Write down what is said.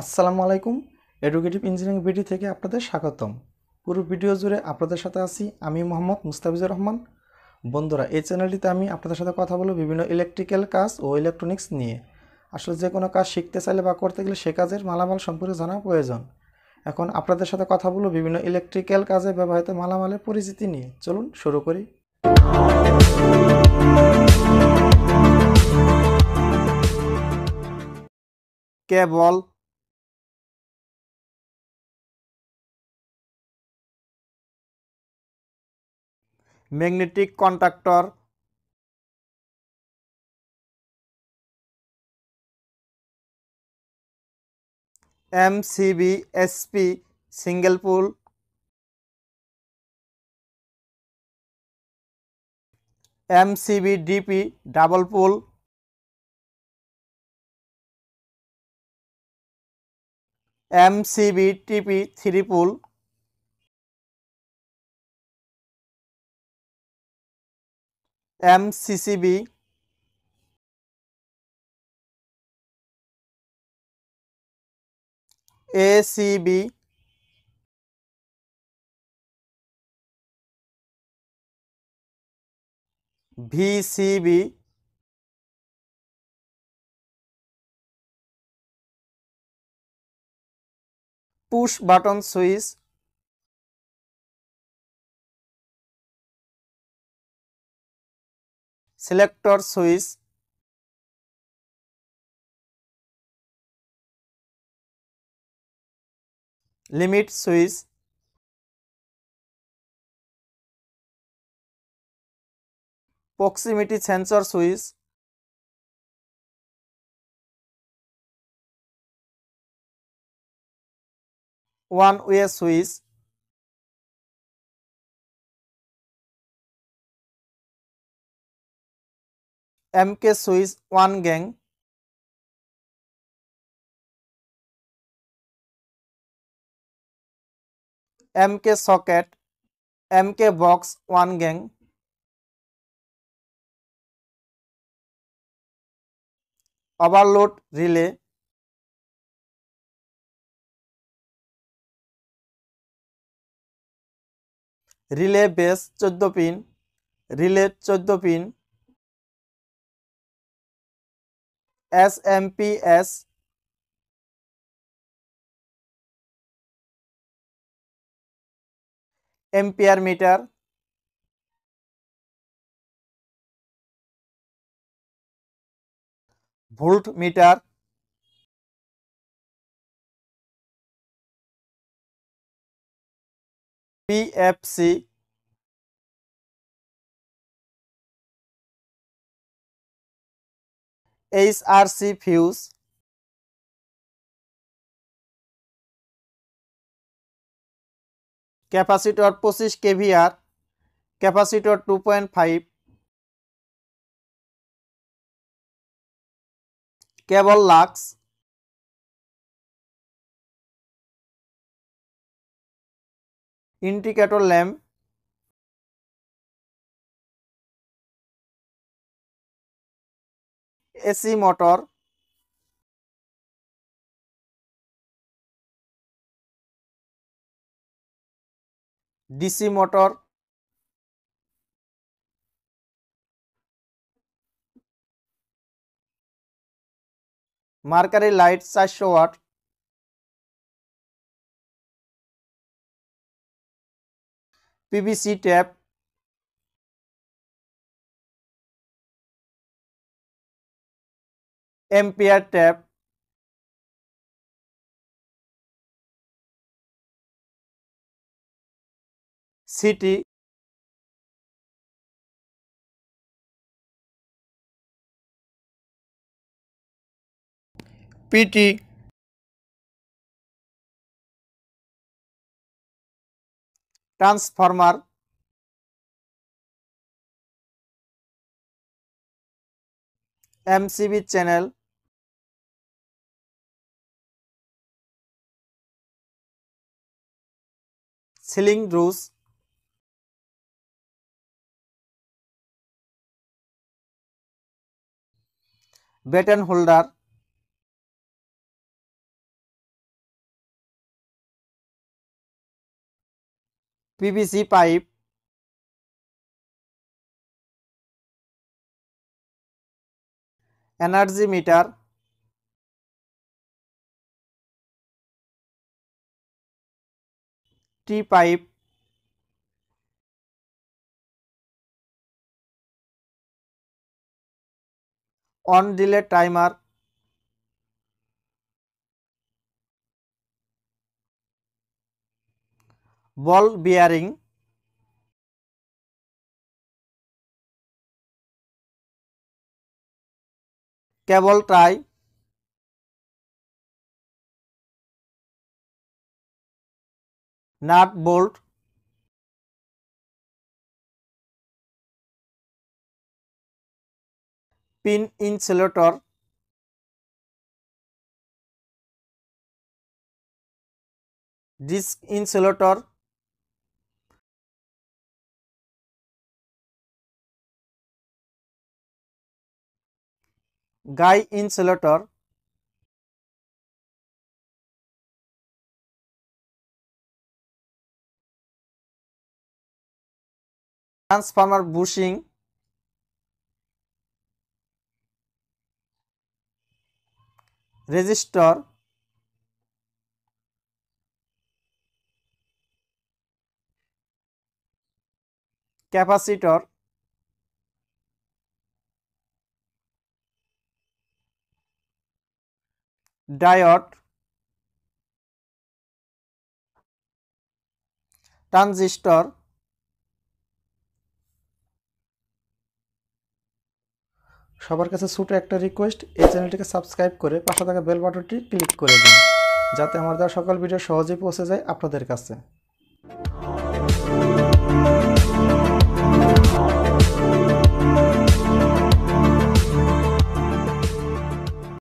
আসসালামু আলাইকুম। Educative engineering BD থেকে আপনাদের স্বাগতম। পুরো ভিডিও জুড়ে আপনাদের সাথে আছি আমি মোহাম্মদ মুস্তাফিজুর রহমান। বন্ধুরা, এই চ্যানেলটিতে আমি আপনাদের সাথে কথা বলবো বিভিন্ন ইলেকট্রিক্যাল কাজ ও ইলেকট্রনিক্স নিয়ে। আসলে যে কোনো কাজ শিখতে চাইলে বা করতে গেলে সে কাজের মালামাল সম্পর্কে জানা প্রয়োজন। এখন আপনাদের সাথে কথা বলবো বিভিন্ন ইলেকট্রিক্যাল কাজে ব্যবহৃত মালামালের পরিচিতি নিয়ে। চলুন শুরু করি। Cable, magnetic conductor, MCB, SP single pole, MCB DP double pole, MCB TP three pole, MCCB, ACB, VCB, push button switch, selector switch, limit switch, proximity sensor switch, one way switch, MK switch one gang, MK socket, MK box one gang, overload relay, relay base 14 pin, relay 14 pin, SMPS, ampere meter, volt meter, PFC, HRC fuse, capacitor 25 KVAR, capacitor 2.5, cable lux, indicator lamp, AC motor, DC motor, mercury light 400 watt, PVC tap, ampere tap, CT, PT, transformer, MCB channel, ceiling rose, batten holder, PVC pipe, energy meter, T pipe, on delay timer, ball bearing, cable tie, nut bolt, pin insulator, disc insulator, guy insulator, transformer bushing, resistor, capacitor, diode, transistor. সবার কাছে ছোট একটা request, এই চ্যানেলটিকে subscribe করে পাশে থাকা bell বাটনটি ক্লিক করে দিন, যাতে আমার দেওয়া সকল ভিডিও সহজেই পৌঁছে যায় আপনাদের কাছে।